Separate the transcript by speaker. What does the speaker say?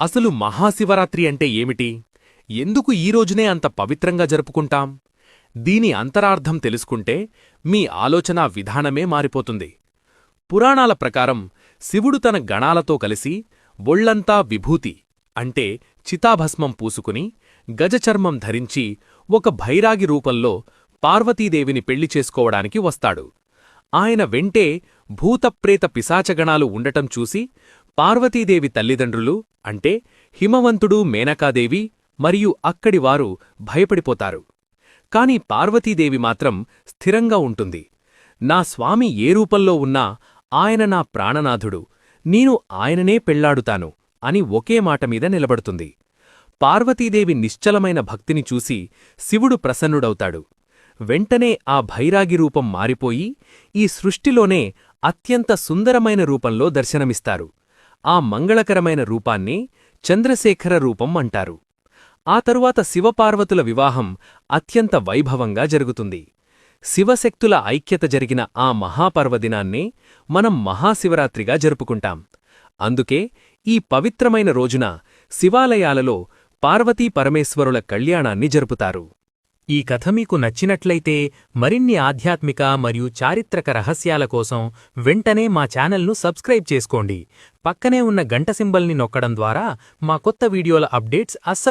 Speaker 1: అసలు మహాశివరాత్రి అంటే ఏమిటి? ఎందుకు ఈ రోజునే అంత పవిత్రంగా జరుపుకుంటాం? దీని అంతరార్థం తెలుసుకుంటే మీ ఆలోచనా విధానమే మారిపోతుంది. పురాణాల ప్రకారం శివుడు తన గణాలతో కలిసి ఒళ్లంతా విభూతి అంటే చితాభస్మం పూసుకుని గజచర్మం ధరించి ఒక భైరాగి రూపంలో పార్వతీదేవిని పెళ్లి చేసుకోవడానికి వస్తాడు. ఆయన వెంటే భూతప్రేత పిశాచగణాలు ఉండటం చూసి పార్వతీదేవి తల్లిదండ్రులు అంటే హిమవంతుడు, మేనకాదేవి మరియు అక్కడివారు భయపడిపోతారు. కాని పార్వతీదేవి మాత్రం స్థిరంగా ఉంటుంది. నా స్వామి ఏ రూపంలో ఉన్నా ఆయన నా ప్రాణనాథుడు, నేను ఆయననే పెళ్లాడుతాను అని ఒకే మాటమీద నిలబడుతుంది. పార్వతీదేవి నిశ్చలమైన భక్తిని చూసి శివుడు ప్రసన్నుడవుతాడు. వెంటనే ఆ భైరాగి రూపం మారిపోయి ఈ సృష్టిలోనే అత్యంత సుందరమైన రూపంలో దర్శనమిస్తారు. ఆ మంగళకరమైన రూపాన్ని చంద్రశేఖర రూపం అంటారు. ఆ తరువాత శివపార్వతుల వివాహం అత్యంత వైభవంగా జరుగుతుంది. శివశక్తుల ఐక్యత జరిగిన ఆ మహాపర్వదినాన్నే మనం మహాశివరాత్రిగా జరుపుకుంటాం. అందుకే ఈ పవిత్రమైన రోజున శివాలయాలలో పార్వతీ పరమేశ్వరుల కళ్యాణాన్ని జరుపుతారు.
Speaker 2: ఈ కథ మీకు నచ్చినట్లయితే మరిన్ని ఆధ్యాత్మిక మరియు చారిత్రక రహస్యాల కోసం వెంటనే మా ఛానల్ను సబ్స్క్రైబ్ చేసుకోండి. పక్కనే ఉన్న గంట సింబల్ని నొక్కడం ద్వారా మా కొత్త వీడియోల అప్డేట్స్